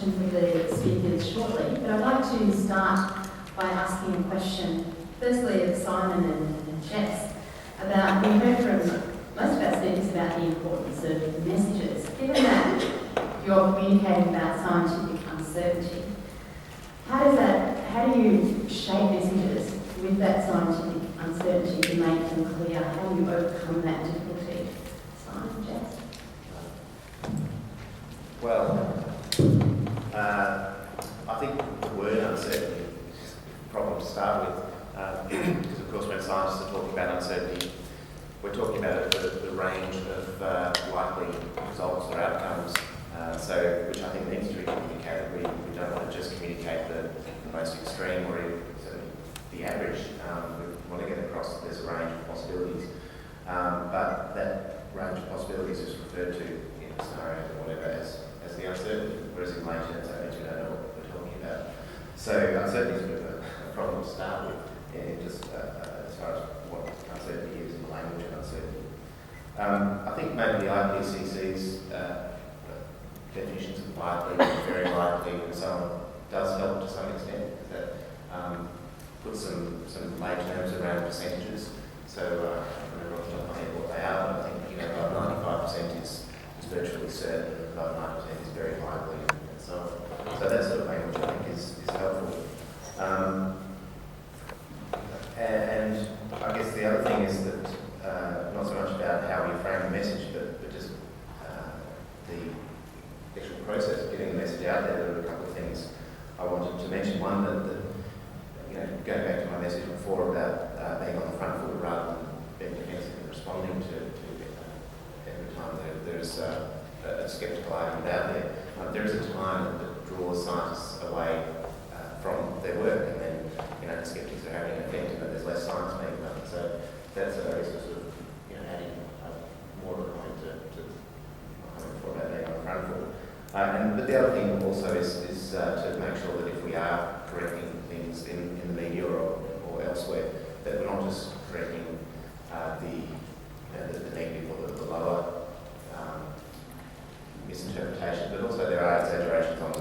questions of the speakers shortly, but I'd like to start by asking a question, firstly of Simon and Jess, about, we heard from most of our speakers about the importance of messages. Given that you're communicating about scientific uncertainty, how do you shape messages with that scientific uncertainty to make them clear? How do you overcome that difficulty? Simon, Jess? Well, I think the word uncertainty is a problem to start with, because of course when scientists are talking about uncertainty, we're talking about the range of likely results or outcomes, which I think needs to be communicated. We don't want to just communicate the most extreme or even the average. We want to get across that there's a range of possibilities, but that range of possibilities is referred to in the scenarios or whatever as the uncertainty, whereas in lay terms that means we don't know what we're talking about. So uncertainty is a bit of a problem to start with, just as far as what uncertainty is in the language of uncertainty. I think maybe the IPCC's definitions of likely, very likely, and so on does help to some extent. That puts some lay terms around percentages. So I don't remember off the top of my head what they are, but I think above 95% is virtually certain, above 90% is very likely, and so on. So that sort of language I think is helpful. And I guess the other thing is that not so much about how we frame the message, but just the actual process of getting the message out there. There are a couple of things I wanted to mention. One, that going back to my message before about being on the front foot rather than being defensive and responding to every time there's a sceptical argument out there. There is a time that draws scientists away from their work, and then the skeptics are having an effect, and there's less science being done. So that's a very sort of adding more of a point to my comment before about being on the front foot. But the other thing also is to make sure that if we are correcting things in the media or elsewhere, that we're not just correcting the negative or the lower misinterpretation, but also there are exaggerations on the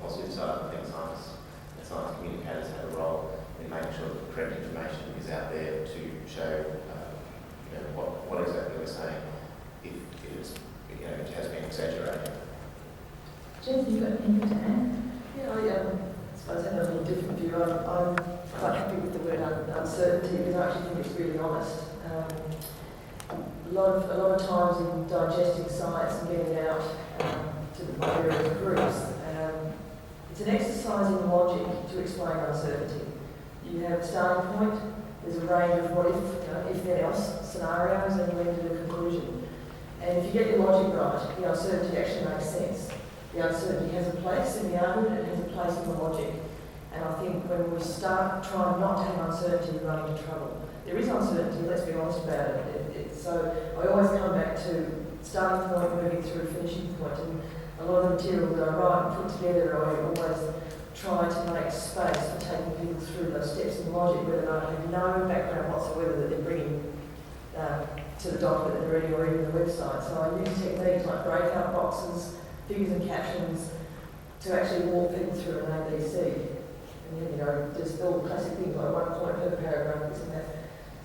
positive side. I think science communicators have a role in making sure that the correct information is out there to show what exactly we're saying if it has been exaggerated. Jess, have you got anything to add? Yeah, I suppose I have a little different view. I'm quite happy with the word uncertainty because I actually think it's really honest. A lot of times in digesting science and getting it out to the various groups, it's an exercise in logic to explain uncertainty. You have a starting point, there's a range of what if then else scenarios, and you end to the conclusion. And if you get your logic right, the uncertainty actually makes sense. The uncertainty has a place in the argument, it has a place in the logic. And I think when we start trying not to have uncertainty, we run into trouble. There is uncertainty, let's be honest about it. So I always come back to starting point, moving through, finishing point. And a lot of the material that I write and put together, I always try to make space for taking people through those steps in logic, whether I have no background whatsoever that they're bringing to the document that they're reading or even the website. So I use techniques like breakout boxes, figures and captions to actually walk people through an ABC. And then, just all the classic things like 1 point per paragraph, this and that.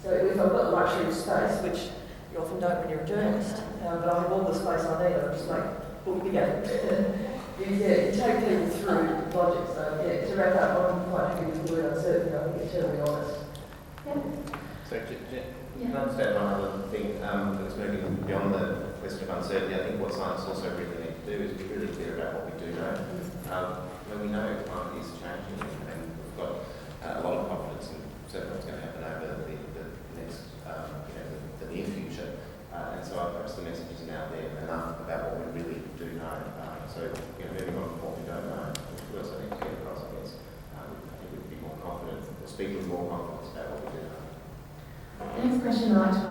So if I've got the luxury of space, which you often don't when you're a journalist, but I have all the space I need, I just make book bigger. You take people through logic. So to wrap up, I'm quite happy with the word uncertainty. I think it's terribly honest. Yeah. So can I understand one other thing that's moving beyond the question of uncertainty? I think what science also really need to do is be really clear about what we do know. When we know the climate is changing, and we've got a lot of confidence in certainly what's going to happen over the next, the near future. And so perhaps the message isn't out there enough about what we really do know. So moving on from what we don't know, which we also need to get across, I guess, I think we'd be more confident, or speak with more confidence about what we do know. The next question I'd like to